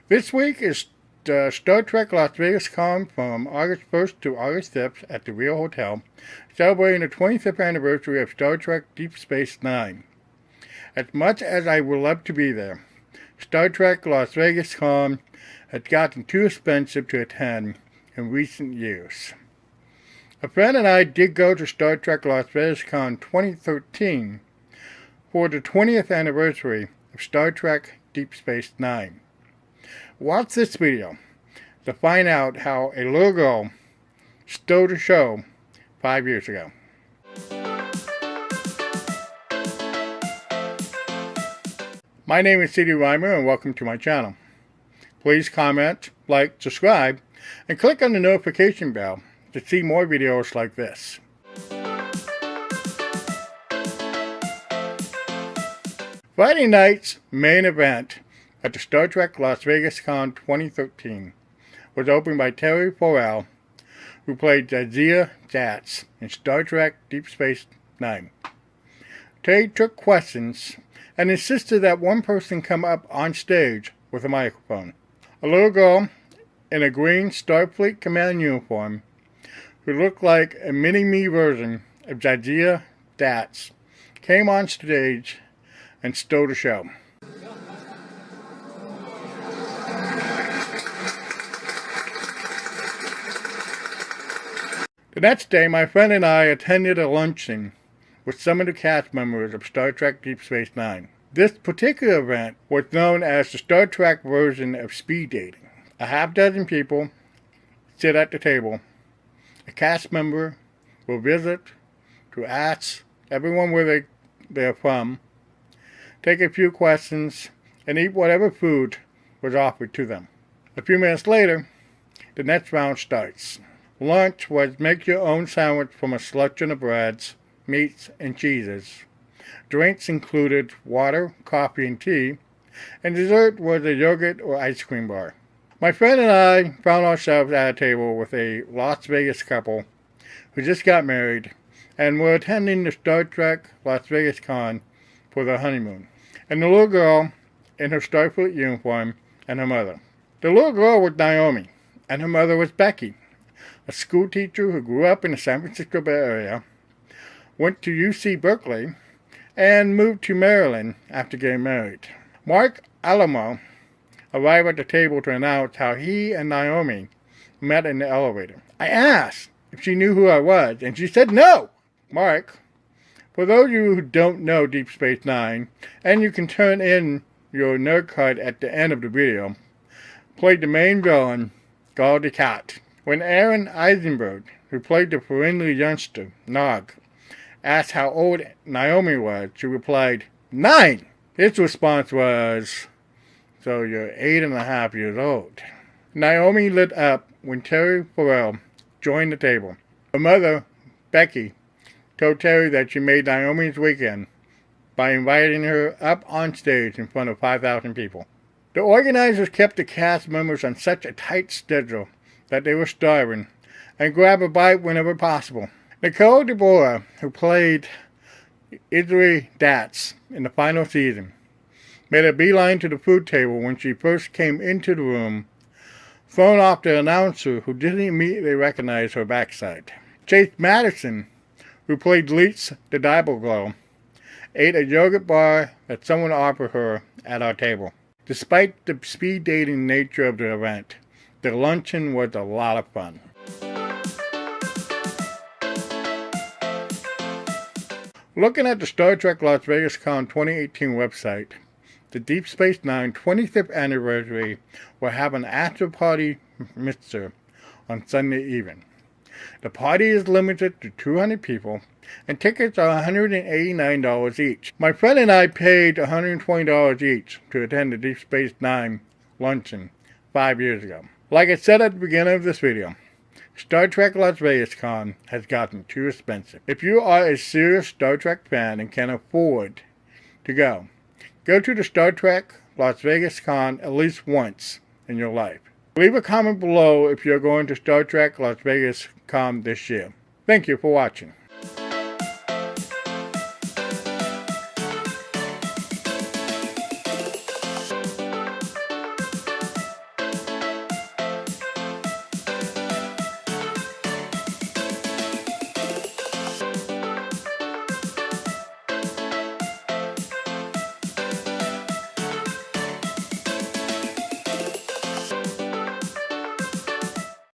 This week is Star Trek Las Vegas Con from August 1st to August 5th at the Rio Hotel, celebrating the 25th anniversary of Star Trek Deep Space Nine. As much as I would love to be there, Star Trek Las Vegas Con has gotten too expensive to attend in recent years. A friend and I did go to Star Trek Las Vegas Con 2013 for the 20th anniversary of Star Trek Deep Space Nine. Watch this video to find out how a little girl stole the show 5 years ago. My name is cdreimer and welcome to my channel. Please comment, like, subscribe, and click on the notification bell to see more videos like this. Friday night's main event at the Star Trek Las Vegas Con 2013 was opened by Terry Farrell, who played Jadzia Dax in Star Trek Deep Space Nine. Terry took questions and insisted that one person come up on stage with a microphone. A little girl in a green Starfleet command uniform who looked like a mini-me version of Jadzia Dax came on stage and stole the show. The next day, my friend and I attended a luncheon with some of the cast members of Star Trek Deep Space Nine. This particular event was known as the Star Trek version of speed dating. A half-dozen people sit at the table. A cast member will visit to ask everyone where they're from, take a few questions, and eat whatever food was offered to them. A few minutes later, the next round starts. Lunch was make your own sandwich from a selection of breads, meats, and cheeses. Drinks included water, coffee, and tea, and dessert was a yogurt or ice cream bar. My friend and I found ourselves at a table with a Las Vegas couple who just got married and were attending the Star Trek Las Vegas Con for their honeymoon, and the little girl in her Starfleet uniform and her mother. The little girl was Naomi, and her mother was Becky, a school teacher who grew up in the San Francisco Bay Area, went to UC Berkeley, and moved to Maryland after getting married. Mark Alaimo arrived at the table to announce how he and Naomi met in the elevator. I asked if she knew who I was, and she said no. Mark, for those of you who don't know Deep Space Nine, and you can turn in your nerd card at the end of the video, played the main villain, Gul Dukat. When Aron Eisenberg, who played the friendly youngster, Nog, asked how old Naomi was, she replied, 9! His response was, so you're 8.5 years old. Naomi lit up when Terry Farrell joined the table. Her mother, Becky, told Terry that she made Naomi's weekend by inviting her up on stage in front of 5,000 people. The organizers kept the cast members on such a tight schedule that they were starving and grab a bite whenever possible. Nicole de Boer, who played Ezri Dax in the final season, made a beeline to the food table when she first came into the room, thrown off the announcer who didn't immediately recognize her backside. Masterson, who played Leeta the Glow, ate a yogurt bar that someone offered her at our table. Despite the speed dating nature of the event, the luncheon was a lot of fun. Looking at the Star Trek Las Vegas Con 2018 website, the Deep Space Nine 25th anniversary will have an after party mitzvah on Sunday evening. The party is limited to 200 people, and tickets are $189 each. My friend and I paid $120 each to attend the Deep Space Nine luncheon 5 years ago. Like I said at the beginning of this video, Star Trek Las Vegas Con has gotten too expensive. If you are a serious Star Trek fan and can afford to go to the Star Trek Las Vegas Con at least once in your life. Leave a comment below if you're going to Star Trek Las Vegas Con this year. Thank you for watching.